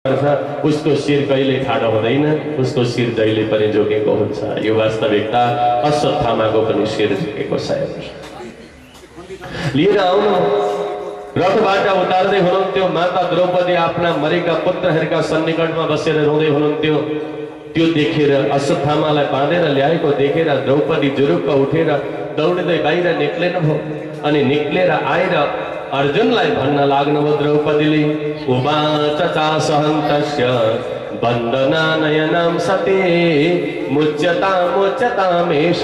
उसको शिर कहिले ठाडो हुँदैन, उसको शिर जहिले पनि झुकेको हुन्छ। यो वास्तविकता अश्वत्थामाको पनि शिर झुकेको छ। लिएर आउनु, रथबाट उतार्दै हुनुहुन्थ्यो। माता द्रौपदी आफ्ना मरेका पुत्रहरूका सन्निकटमा बसेर रुँदै हुनुहुन्थ्यो। त्यो देखेर, अश्वत्थामालाई बाँधेर ल्याएको देखेर द्रौपदी जुरुक्क उठेर दौडिँदै बाहिर निक्लेनुभयो। अनि निक्लेर आएर अर्जुनलाई भन्न लाग्नुभयो द्रौपदीले, उवाच चासहन्तस्य वन्दनानयनं सते मुच्यतामेष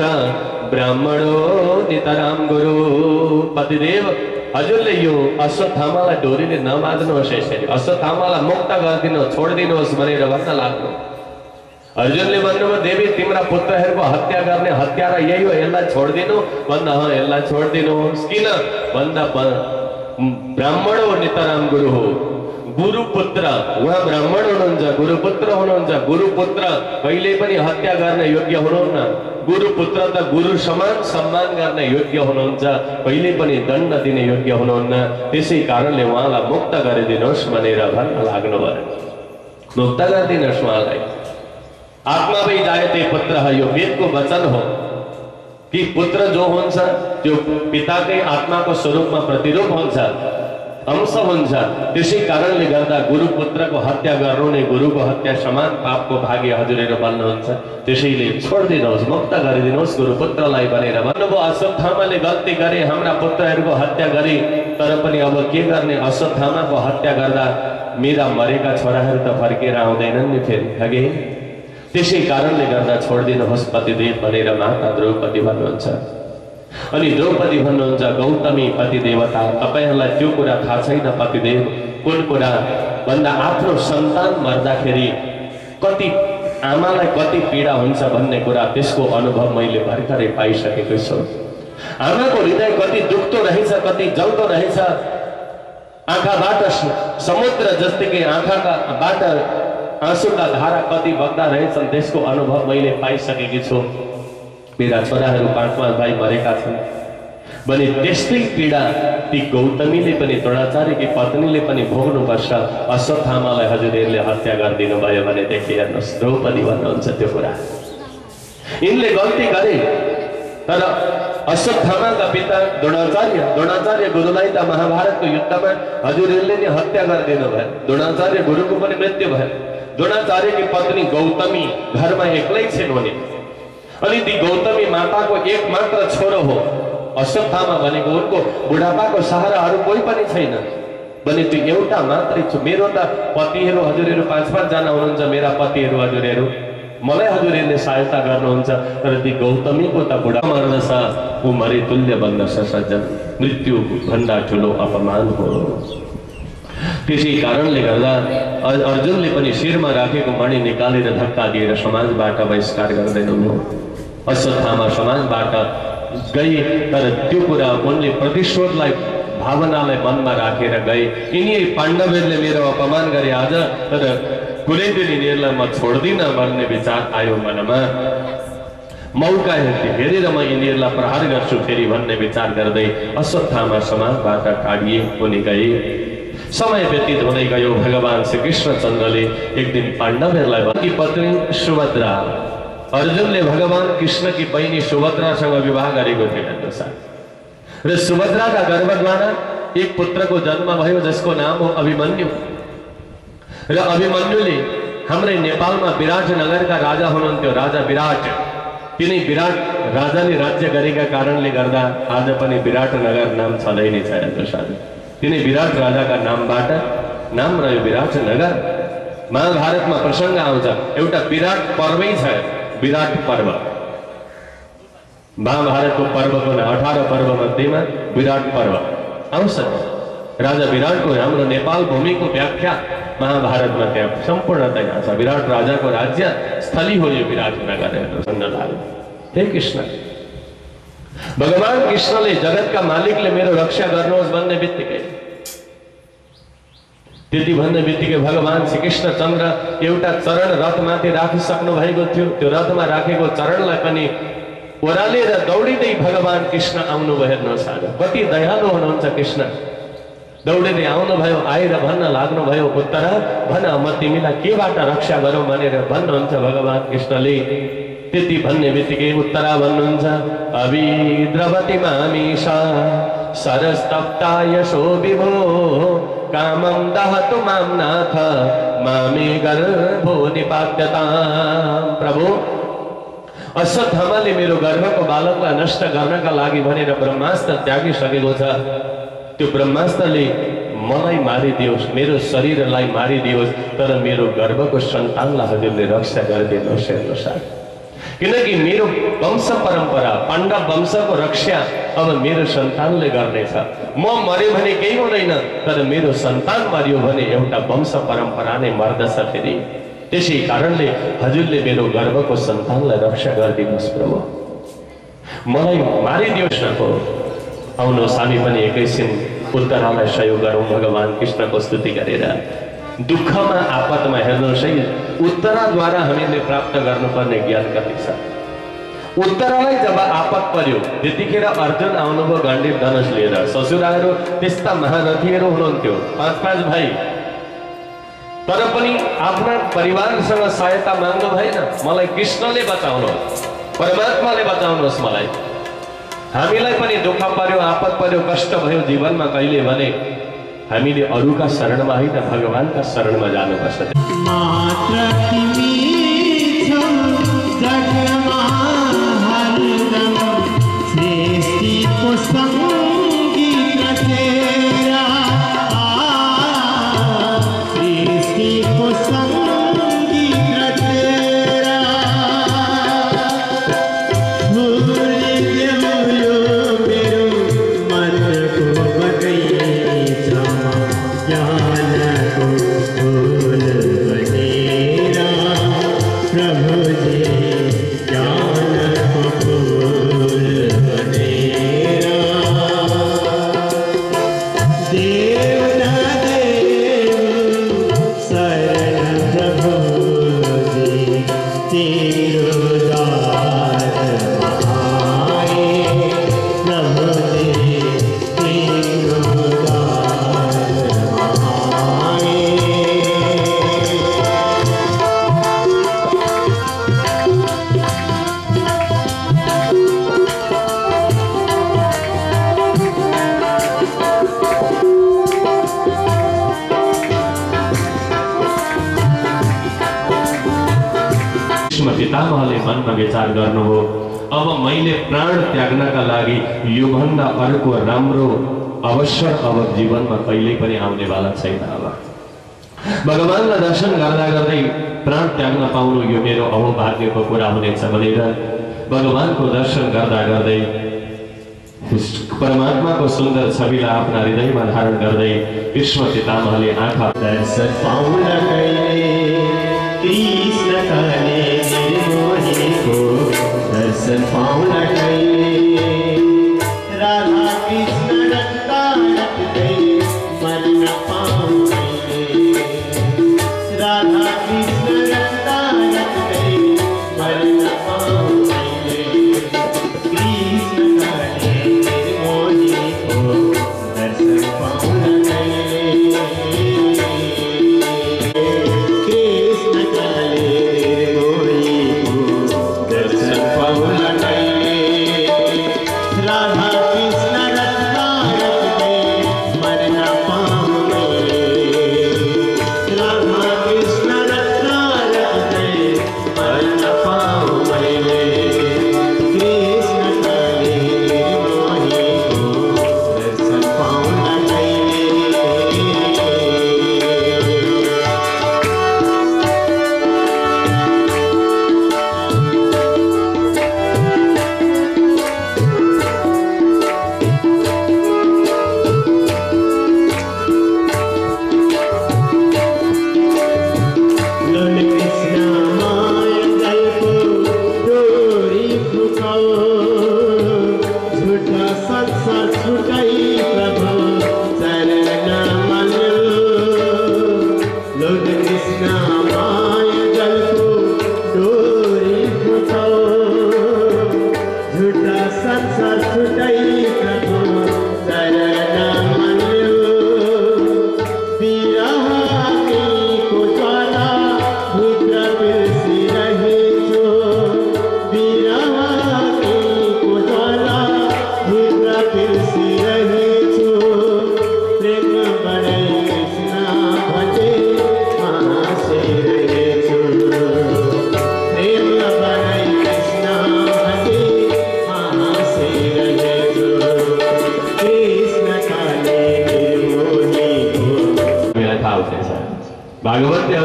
ब्राह्मणो नितरां गुरु। पतिदेव, हजुरले यो अश्वत्थामालाई डोरीले नबाँध्नुहोस्, यसरी अश्वत्थामालाई मुक्त गरिदिनुहोस्, छोडिदिनुहोस् भनेर भन्न लाग्नु। अर्जुनले भन्नुभयो, देवी तिम्रा पुत्रहरूको हत्या गर्ने हत्यारा यही हो, यसलाई छोडिदिनु भन्दा यसलाई छोडिदिनुहोस्। किन भन्दा ब्राह्मणो नितराम गुरु हो, गुरुपुत्र, उहाँ ब्राह्मण हुनुहुन्छ, गुरुपुत्र हुनुहुन्छ। गुरुपुत्र कहिले पनि हत्या गर्न योग्य हुनुहुन्न। गुरुपुत्र त गुरु समान सम्मान गर्न योग्य हुनुहुन्छ, कहिले पनि दण्ड दिने योग्य हुनुहुन्न। त्यसै कारणले उहाँलाई मुक्त गरिदिनुहोस् भनेर भन्न लाग्नुभयो। मुक्त गरिदिनुहोस् उहाँलाई। आत्मा वै जायते पुत्रः, यो वेदको वचन हो कि पुत्र जो हुन्छ त्यो पिताकै आत्माको स्वरूपमा प्रतिरूप हुन्छ, अंश हुन्छ। त्यसै कारणले गर्दा गुरुपुत्रको हत्या गर्नु नै गुरुको हत्या समान पापको भागी हजुरहरू बन्नुहुन्छ। त्यसैले छोडिदिनुहोस्, मुक्त गरिदिनुहोस् गुरुपुत्रलाई भनेर भन्नुभयो। अश्वत्थामाले गल्ती गरे, हाम्रा पुत्रहरूको हत्या गरे, तर पनि अब के गर्ने? अश्वत्थामाको हत्या गर्दा मेरा मरेका छोराहरू त फर्केर आउँदैनन् नि फेरि, हगे। त्यसै कारणले गर्दा छोडिदिनुहोस् पतिदेव भनेर माता द्रौपदी भन्नुहुन्छ। अनि द्रौपदी भन्नुहुन्छ, गौतमी पतिदेवता, तपाईहरूलाई त्यो कुरा थाहा छैन पतिदेव। कुन कुरा भन्दा आफ्नो सन्तान मर्दाखेरि कति आमालाई कति पीडा हुन्छ भन्ने कुरा, त्यसको अनुभव मैले भर्खरै पाइसकेको छु। आमाको हृदय कति दुख्दो रहेछ, कति जल्दो रहेछ। आँखाबाट समुद्र जस्तिकै आँखाबाट आँसुका धारा कति बग्दा रहेछन्, त्यसको अनुभव मैले पाइसकेकी छु। मेरा छोराहरू 5 भाइ मरेका छन् भने त्यस्तै पीडा ती गौतमीले पनि, द्रोणाचार्यकी पत्नीले पनि भोग्नुपर्छ। अश्वत्थामालाई हजुरहरूले हत्या गरिदिनु भयो भनेदेखि हेर्नुहोस्, द्रौपदी भन्नुहुन्छ त्यो कुरा। यिनले गल्ती गरे, तर अश्वत्थामाका पिता द्रोणाचार्य गुरुलाई त महाभारतको युद्धमा हजुरहरूले नै हत्या गरिदिनु भयो। द्रोणाचार्य गुरुको पनि मृत्यु भयो। द्रोणाचार्यकी पत्नी गौतमी घरमा एक्लै छिन् हुने। अनि ती गौतमी माताको एकमात्र छोरो हो। अश्वत्थामा भनेको उनको बुढापाको सहारा अरू कोही पनि छैन भने त्यो एउटा मात्रै छु। मेरो त पतिहरू हजुरहरू 5-5 जना हुनुहुन्छ, मेरा पतिहरू हजुरहरू, मलाई हजुरहरूले सहायता गर्नुहुन्छ। तर ती गौतमीको त बुढा मर्दछ, ऊ मरे तुल्य बन्दछ सज्जन, मृत्यु भन्दा ठुलो अपमान हो। त्यसै कारणले गर्दा अर्जुनले पनि शिरमा राखेको मणि निकालेर धक्का दिएर समाजबाट बहिष्कार गर्दैनन्। अश्वत्थामा समाजबाट गए, तर त्यो कुरा उनले प्रतिशोधलाई भावनालाई मनमा राखेर गए। यिनी पाण्डवहरूले मेरो अपमान गरे आज, तर कुनै दिन यिनीहरूलाई म छोड्दिनँ भन्ने विचार आयो मनमा। मौका हेरेर म यिनीहरूलाई प्रहार गर्छु फेरि भन्ने विचार गर्दै अश्वत्थामा समाजबाट काटिए उनी गए। समय व्यतीत हुँदै गयो। भगवान श्री कृष्णचन्द्रले एक दिन पाण्डवहरूलाई भने, पत्नी सुभद्रा, अर्जुनले भगवान कृष्णकी बहिनी सुभद्रासँग विवाह गरेको थियो हेर्नुहोस्। र सुभद्राका गर्भद्वारा एक पुत्रको जन्म भयो जसको नाम हो अभिमन्यु। र अभिमन्युले हाम्रै नेपालमा विराट नगरका राजा हुनुहुन्थ्यो, राजा विराट। तिनै विराट राजाले राज्य गरेका कारणले गर्दा आज पनि विराट नगर नाम छँदै नै छ हेर्नुहोस्। तिनै विराट राजाका नामबाट नाम रह्यो विराट नगर। महाभारतमा प्रसङ्ग आउँछ, एउटा विराट पर्वै छ, विराट पर्व। महाभारतको पर्वको 18 पर्व मध्येमा विराट पर्व आउँछ। राजा विराटको, हाम्रो नेपाल भूमिको व्याख्या महाभारतमा त्यहाँ सम्पूर्णतया छ। विराट राजाको राज्य स्थली हो यो विराट नगर। हे कृष्ण, भगवान कृष्णले जगतका मालिकले मेरो रक्षा गर्नुहोस् भन्ने बित्तिकै, त्यति भन्ने बित्तिकै भगवान श्री कृष्णचन्द्र एउटा चरण रथमाथि राखिसक्नु भएको थियो। त्यो रथमा राखेको चरणलाई पनि ओह्रालेर दौडिँदै भगवान कृष्ण आउनुभयो हेर्नुहोस्। आज कति दयालु हुनुहुन्छ कृष्ण। दौडेर आउनुभयो, आएर भन्न लाग्नुभयो, उत्तरा भन म तिमीलाई केबाट रक्षा गरौँ भनेर भन्नुहुन्छ भगवान कृष्णले। त्यति भन्ने बित्तिकै उत्तरा भन्नुहुन्छ, अभिद्रवती मामीशा सरस्तप्ता यशो विभो कामं दहतु मां नाथ मामे गर्भो निपात्यता। प्रभु, अश्वत्थामाले मेरो गर्भको बालकलाई नष्ट गर्नका लागि भनेर ब्रह्मास्त्र त्यागिसकेको छ। त्यो ब्रह्मास्त्रले मलाई मारिदियोस्, मेरो शरीरलाई मारिदियोस्, तर मेरो गर्भको सन्तानलाई हजुरले रक्षा गरिदिनुहोस् हेर्नुहोस्। किनकि मेरो वंश परम्परा पाण्डव वंशको रक्षा अब मेरो सन्तानले गर्नेछ। म मर्यो भने केही हुँदैन, तर मेरो सन्तान मर्यो भने एउटा वंश परम्परा नै मर्दछ फेरि। त्यसै कारणले हजुरले मेरो गर्भको सन्तानलाई रक्षा गरिदिनुहोस् प्रभु, मलाई मारिदियोस् न। हो आउनुहोस् हामी पनि एकैछिन उत्तरालाई सहयोग गरौँ भगवान कृष्णको स्तुति गरेर। दुःखमा आपतमा हेर्नुहोस् है, उत्तराद्वारा हामीले प्राप्त गर्नुपर्ने ज्ञान कति छ। उत्तरालाई जब आपत पर्यो त्यतिखेर अर्जुन आउनुभयो गाण्डीव धनुष लिएर। ससुराहरू त्यस्ता महारथीहरू हुनुहुन्थ्यो, 5-5 भाइ, तर पनि आफ्ना परिवारसँग सहायता माग्नु भएन। मलाई कृष्णले बचाउनुहोस्, परमात्माले बचाउनुहोस् मलाई। हामीलाई पनि दुःख पर्यो, आपत पर्यो, कष्ट भयो जीवनमा कहिले भने हामीले अरूका शरणमा होइन भगवानका शरणमा जानुपर्छ। पितामहले मनमा विचार गर्नुभयो, अब मैले प्राण त्याग्नका लागि योभन्दा अर्को राम्रो अवसर अब जीवनमा कहिल्यै पनि आउनेवाला छैन। अब भगवानलाई दर्शन गर्दा गर्दै प्राण त्याग्न पाउनु यो मेरो अहोभाग्यको कुरा हुनेछ भनेर भगवानको दर्शन गर्दा गर्दै परमात्माको सुन्दर छविलाई आफ्ना हृदयमा धारण गर्दै भीष्म पितामहले आँखा दर्शन पाउन कहिले कृष्ण कले निर्मोहीको दर्शन पाउन कहिले राधा कृष्ण रत्ता रत्दै मर्न पाउने राधा कृष्ण रत्ता रत्दै मर्न पाउने कृष्ण कले निर्मोहीको दर्शन पाउन कहिले राधा कृष्ण रत्ना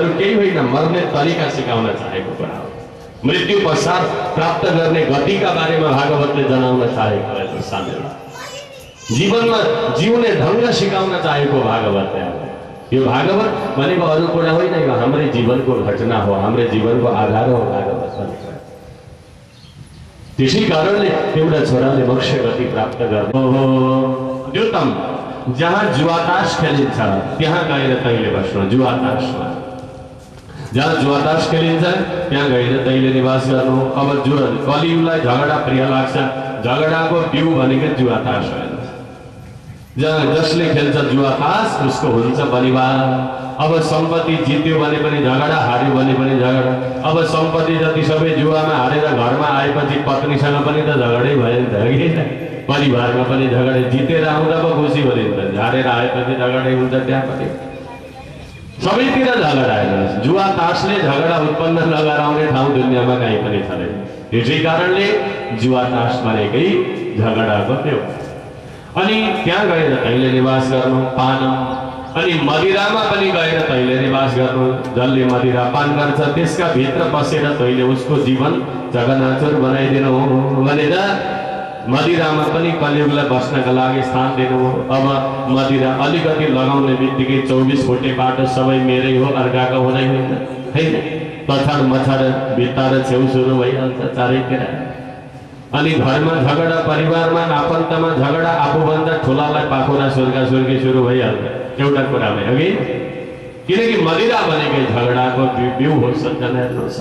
अरू केही होइन, मर्ने तरिका सिकाउन चाहेको कुरा हो। मृत्यु पश्चात प्राप्त गर्ने गतिका बारेमा भागवतले जनाउन चाहेको हो। सामेल जीवनमा जिउने ढङ्ग सिकाउन चाहेको भागवतले। यो भागवत भनेको अरू कुरा होइन, यो हाम्रै जीवनको घटना हो, हाम्रै जीवनको आधार हो भागवत भनेको। त्यसै कारणले एउटा छोराले मोक्ष गति प्राप्त गर्ने द्युतम, जहाँ जुवातास खेलिन्छ त्यहाँ गएर तैँले बस्नु। जुवातासमा जहाँ जुवातास खेलिन्छ त्यहाँ गएर तैँले निवास गर्नु। अब कलियुगलाई झगडा प्रिय लाग्छ, झगडाको बिउ भनेको जुवातास होइन। जसले खेल्छ जुवातास उसको हुन्छ परिवार। अब सम्पत्ति जित्यो भने पनि झगडा, हार्यो भने पनि झगडा। अब सम्पत्ति जति सबै जुवामा हारेर घरमा आएपछि पत्नीसँग पनि त झगडै भयो नि त, कि परिवारमा पनि झगडै। जितेर आउँदा पो खुसी भयो नि त, हारेर आएपछि झगडै हुन्छ त्यहाँ पनि। सबैतिर झगडा हेर्नुहोस्, जुवा तासले झगडा उत्पन्न नगराउने ठाउँ दुनियाँमा कहीँ पनि छैन। त्यसै कारणले जुवा तास भनेकै झगडाको त्यो। अनि त्यहाँ गएर तैँले निवास गर्नु। पानम, अनि मदिरामा पनि गएर तैँले निवास गर्नु। जसले मदिरा पान गर्छ त्यसका भित्र बसेर तैँले उसको जीवन जगनाचुर बनाइदिनु भनेर मदिरामा पनि कलियुगलाई बस्नका लागि स्थान दिनु। अब मदिरा अलिकति लगाउने बित्तिकै 24 फुटे बाटो सबै मेरै हो, अर्काको हुँदै होइन, होइन। पछाड मछाड भित्ता र छेउ सुरु भइहाल्छ चारैतिर। अनि घरमा झगडा, परिवारमा आफन्तमा झगडा, आफूभन्दा ठुलालाई पाखुरा सुर्गा सुर्गी सुरु भइहाल्छ एउटा कुरामै, अघि। किनकि मदिरा भनेकै झगडाको बिउ हो। सज्जन हेर्नुहोस्,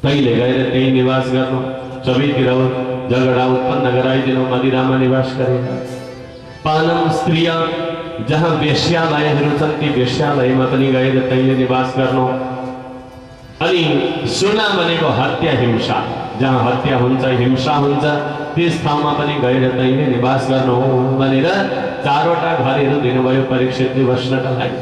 तैँले गएर त्यही निवास गर्नु, सबैतिर झगडा उत्पन्न गराइदिनु, मदिरामा निवास गरेर। पानम स्त्रीय, जहाँ वेश्यालयहरू छन् ती वेश्यालयमा पनि गएर तैँले निवास गर्नु। अनि सुना भनेको हत्या, हिंसा, जहाँ हत्या हुन्छ हिंसा हुन्छ त्यस ठाउँमा पनि गएर तैँले निवास गर्नु भनेर 4वटा घरहरू दिनुभयो परीक्षितले बस्नका लागि।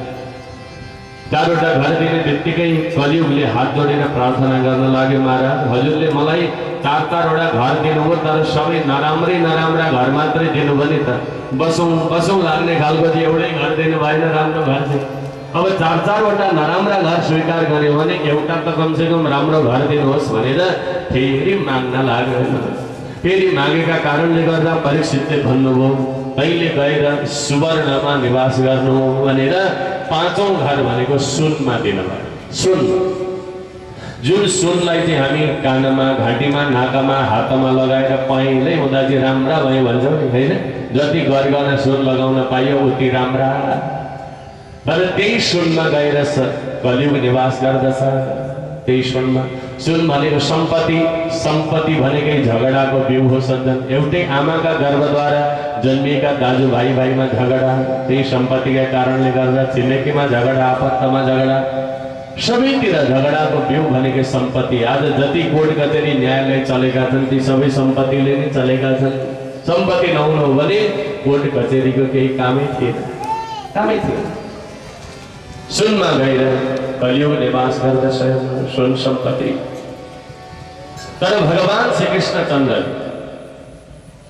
4वटा घर दिने बित्तिकै कलियुगले हात जोडेर प्रार्थना गर्न लाग्यो, महाराज हजुरले मलाई 4-4वटा घर दिनुभयो, तर सबै नराम्रा घर मात्रै दिनुभयो नि त। बसौँ लाग्ने खालको चाहिँ एउटै घर दिनु भएन, राम्रो घर चाहिँ। अब 4-4वटा नराम्रा घर स्वीकार गर्यो भने एउटा त कमसेकम राम्रो घर दिनुहोस् भनेर फेरि माग्न लाग्यो। फेरि मागेका कारणले गर्दा परीक्षितले भन्नुभयो, तैँले गएर सुवर्णमा निवास गर्नु भनेर 5औं घर भनेको सुनमा दिनुभयो। सुन, जुन सुनलाई चाहिँ हामी कानमा, घाँटीमा, नाकामा, हातमा लगाएर पहेँलै हुँदा चाहिँ राम्रा भयो भन्छौँ नि, होइन। जति गरिकन सुन लगाउन पाइयो उति राम्रा। तर त्यही सुनमा गएर कलियुग निवास गर्दछ। त्यही सुनमा, सुन भनेको सम्पत्ति भनेकै झगडाको बिउ हो। सज्जन, एउटै आमाका गर्भद्वारा जन्मिएका दाजुभाइमा झगडा, त्यही सम्पत्तिका कारणले गर्दा छिमेकीमा झगडा, आफन्तमा झगडा, सबैतिर झगडाको बिउ भनेकै सम्पत्ति। आज जति कोर्ट कचेरी न्यायालय चलेका छन् ती सबै सम्पत्तिले नै चलेका छन्। सम्पत्ति नहुनु हो भने कोर्ट कचेरीको केही कामै थिएन। सुनमा गएर कलियुग निवास गर्दछ, सुन सम्पत्ति। तर भगवान श्री कृष्णचन्द्र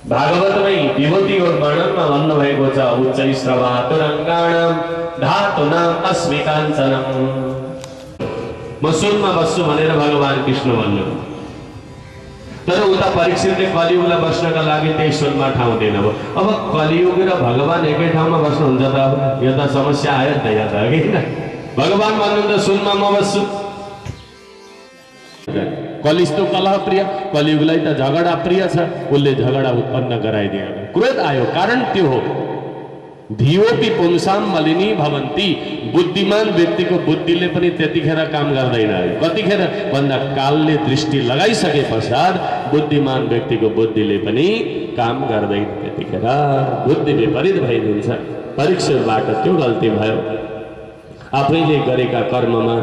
भागवतमै विभूति और वर्णनमा भन्नुभएको छ, उच्चै श्रवातुरङ्गाणां धातुनां अस्मिकाञ्चनम्। म सुनमा बस्छु भनेर भगवान कृष्ण भन्नु। तर उता परीक्षितले कलियुगलाई बस्नका लागि त्यही सुनमा ठाउँ दिनुभयो। अब कलियुग र भगवान एकै ठाउँमा बस्नुहुन्छ त? यो त समस्या आयो नि त यहाँ त, कि भगवान भन्नुहुन्छ सुनमा म बस्छु। कलिस्तो कलह प्रिय, कलियुगलाई त झगडा प्रिय छ, उसले झगडा उत्पन्न गराइदियो, क्रोध आयो। कारण त्यो हो, धियोपि पुंसाम मलिनी भवन्ति। बुद्धिमान व्यक्तिको बुद्धिले पनि त्यतिखेर काम गर्दैन। कतिखेर भन्दा कालले दृष्टि लगाइसके पश्चात बुद्धिमान व्यक्तिको बुद्धिले पनि काम गर्दैन। त्यतिखेर बुद्धि विपरीत भइदिन्छ। परीक्षाबाट त्यो गल्ती भयो, आफैले गरेका कर्ममा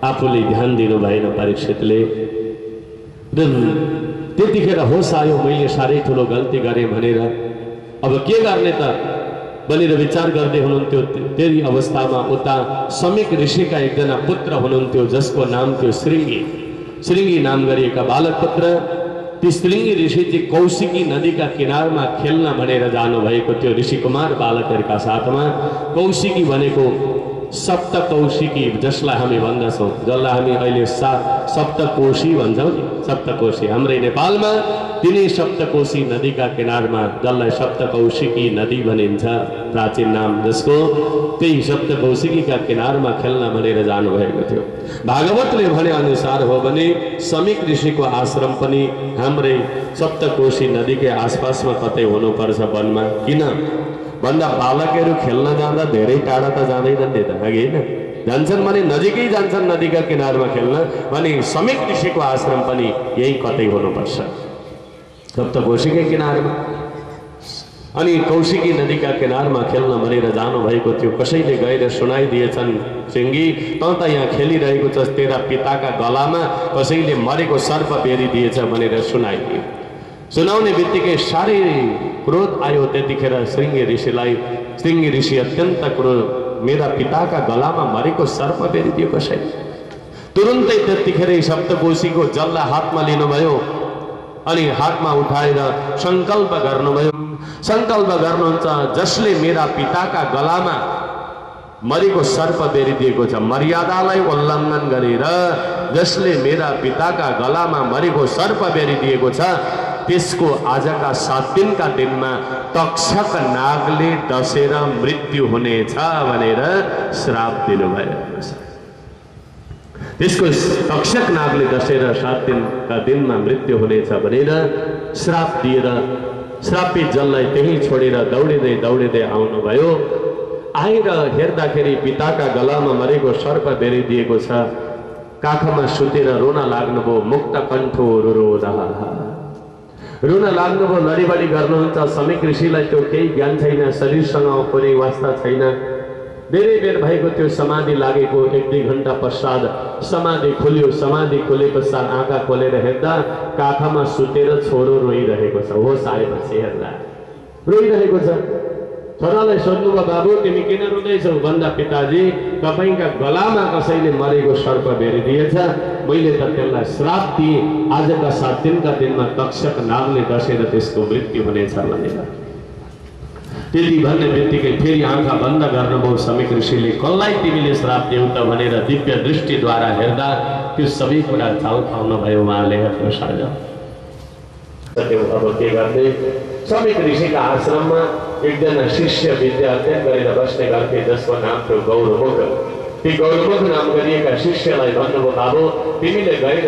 आफूले ध्यान दिनु भएन परीक्षितले। त्यतिखेर होस आयो, मैले साह्रै ठुलो गल्ती गरेँ भनेर। अब के गर्ने त भनेर विचार गर्दै हुनुहुन्थ्यो। त्यही अवस्थामा उता समीक ऋषिका एकजना पुत्र हुनुहुन्थ्यो, जसको नाम थियो श्रृंगी नाम गरिएका बालक पुत्र। ती श्रृंगी ऋषि चाहिँ कौशिकी नदीका किनारमा खेल्न भनेर जानुभएको थियो ऋषि कुमार बालकहरूका साथमा। कौशिकी भनेको सप्तकौशिकी जसलाई हामी भन्दछौँ, जसलाई हामी अहिले सप्तकोशी भन्छौँ नि, सप्तकोशी हाम्रै नेपालमा तिनै सप्तकोशी नदीका किनारमा जसलाई सप्तकौशिकी नदी भनिन्छ प्राचीन नाम, जसको त्यही सप्तकौशिकीका किनारमा खेल्न भनेर जानुभएको थियो। भागवतले भने अनुसार हो भने समीक ऋषिको आश्रम पनि हाम्रै सप्तकोशी नदीकै आसपासमा कतै हुनुपर्छ वनमा। किन भन्दा बालकहरू खेल्न जाँदा धेरै टाढा त जाँदैनन् नि त, अघि होइन, जान्छन् भने नजिकै जान्छन् नदीका किनारमा खेल्न, भने समीक ऋषिको आश्रम पनि यही कतै हुनुपर्छ सप्तकोशीकै किनारमा। अनि कौशिकी नदीका किनारमा खेल्न भनेर जानुभएको थियो। कसैले गएर सुनाइदिएछन्, सिङ्गी त यहाँ खेलिरहेको छ, तेरा पिताका गलामा कसैले मरेको सर्प बेरिदिएछ भनेर सुनाइदियो। सुनाउने बित्तिकै साह्रै क्रोध आयो त्यतिखेर श्रृंगी ऋषिलाई। श्रृंगी ऋषि अत्यन्त क्रोध, मेरा पिताका गलामा मरेको सर्प बेरिदियो कसैले। तुरुन्तै त्यतिखेरै सप्तकोशीको जललाई हातमा लिनुभयो अनि हातमा उठाएर संकल्प गर्नुभयो। संकल्प गर्नुहुन्छ, जसले मेरा पिताका गलामा मरेको सर्प बेरिदिएको छ, मर्यादालाई उल्लङ्घन गरेर जसले मेरा पिताका गलामा मरेको सर्प बेरिदिएको छ, त्यसको आजका 7 दिनका दिनमा तक्षक नागले डसेर मृत्यु हुनेछ भनेर श्राप दिनुभएको छ। त्यसको तक्षक नागले डसेर 7 दिनका दिनमा मृत्यु हुनेछ भनेर श्राप दिएर श्रापित जललाई त्यही छोडेर दौडिँदै आउनुभयो। आएर हेर्दाखेरि पिताका गलामा मरेको सर्प बेरिदिएको छ। काखमा सुतेर रोन लाग्नुभयो। मुक्त कण्ठो रुरोदः, रुन लाग्नुभयो, लडीबडी गर्नुहुन्छ। समीक ऋषिलाई त्यो केही ज्ञान छैन, शरीरसँग कुनै वास्ता छैन। धेरै बेर भएको थियो समाधि लागेको। 1-2 घण्टा पश्चात समाधि खुल्यो। समाधि खुले पश्चात आँखा खोलेर हेर्दा काखमा सुतेर छोरो रोइरहेको छ। होस आएपछि हेर्दा रोइरहेको छ। छोरालाई सोध्नुभयो, बाबु तिमी किन रुँदैछौ? भन्दा पिताजी, तपाईका गलामा कसैले मरेको सर्प बेरिदिएछ, मैले त त्यसलाई श्राप दिएँ, आजका 7 दिनका दिनमा तक्षक नागले डसेर त्यसको मृत्यु हुनेछ भनेर। त्यति भन्ने बित्तिकै फेरि आँखा बन्द गर्नुभयो समीक ऋषिले। कसलाई तिमीले श्राप दियौ त भनेर दिव्य दृष्टिद्वारा हेर्दा त्यो सबै कुरा चाल पाउनुभयो उहाँले। हेर्नुहोस् आज अब के गर्ने, समीक ऋषिका आश्रममा एकजना शिष्य विद्या अध्ययन गरेर बस्ने गर्थे, जसको नाम थियो गौरमुख। ती गौरमुख नाम गरिएका शिष्यलाई भन्नुभयो, बाबु तिमीले गएर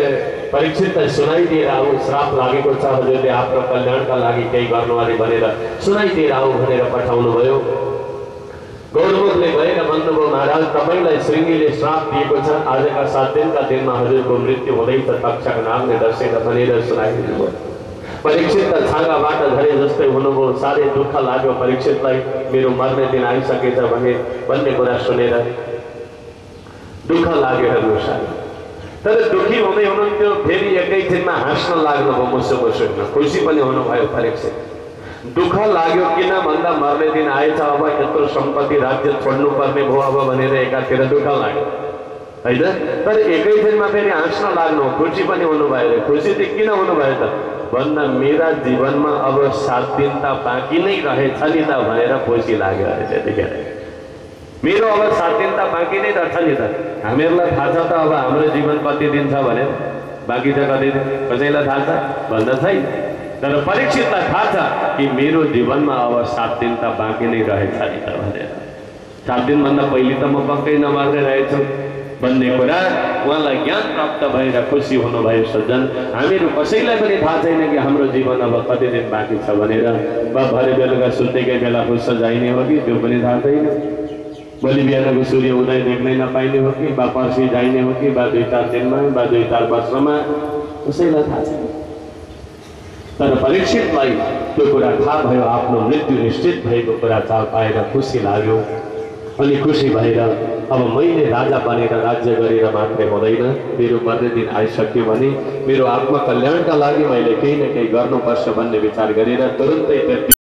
परीक्षितलाई सुनाइदिएर आऊ, श्राप लागेको छ, हजुरले आफ्नो कल्याणका लागि केही गर्नु अरे भनेर सुनाइदिएर आऊ भनेर पठाउनु भयो। गौरमुखले गएर भन्नुभयो, महाराज तपाईँलाई श्रृंगीले श्राप दिएको छ, आजका 7 दिनका दिनमा हजुरको मृत्यु हुँदैछ, तक्षक नागले डसेर भनेर सुनाइदिनु भयो। परीक्षित त छाँगाबाट झरे जस्तै हुनुभयो। साह्रै दुःख लाग्यो परीक्षितलाई, मेरो मर्ने दिन आइसकेछ भन्ने कुरा सुनेर दुःख लाग्यो। हेर्नुहोस्, तर दुःखी हुँदै हुनुहुन्थ्यो, फेरि एकैछिनमा हाँस्न लाग्नुभयो, मुसो खुसी पनि हुनुभयो परीक्षित। दुःख लाग्यो किन भन्दा मर्ने दिन आएछ, अब यत्रो सम्पत्ति राज्य छोड्नु पर्ने भयो अब भनेर एकातिर दुःख लाग्यो होइन। तर एकैछिनमा फेरि हाँस्न लाग्नु, खुसी पनि हुनुभयो। खुसी चाहिँ किन हुनुभयो त भन्दा मेरा जीवनमा अब 7 दिन त बाँकी नै रहेछ नि त भनेर खुसी लाग्यो अरे। त्यतिखेर मेरो अब 7 दिन त बाँकी नै रहेछ नि त। हामीहरूलाई थाहा छ त अब हाम्रो जीवन कति दिन छ भने, बाँकी छ कति दिन कसैलाई थाहा छ भन्दा छैन। तर परीक्षितलाई थाहा छ कि मेरो जीवनमा अब 7 दिन त बाँकी नै रहेछ नि त भनेर। 7 दिनभन्दा पहिले त म पक्कै नमर्ने रहेछु भन्ने कुरा उहाँलाई ज्ञान प्राप्त भएर खुसी हुनुभयो। सज्जन, हामीहरू कसैलाई पनि थाहा छैन कि हाम्रो जीवन अब कति दिन बाँकी छ भनेर। बा भरे बेलुका सुत्तेकै बेला खुस जाइने हो कि त्यो पनि थाहा छैन। भोलि बिहानको सूर्य उदय देख्नै नपाइने हो कि, बा पर्सि जाइने हो कि, बा 2-4 दिनमा, बा 2-4 वर्षमा, कसैलाई थाहा छैन। तर परीक्षितलाई त्यो कुरा थाहा भयो, आफ्नो मृत्यु निश्चित भएको कुरा चाल पाएर खुसी लाग्यो। अनि खुसी भएर अब मैले राजा बनेर राज्य गरेर मात्रै हुँदैन, मेरो मर्ने दिन आइसक्यो भने मेरो आत्मकल्याणका लागि मैले केही न केही गर्नुपर्छ भन्ने विचार गरेर तुरुन्तै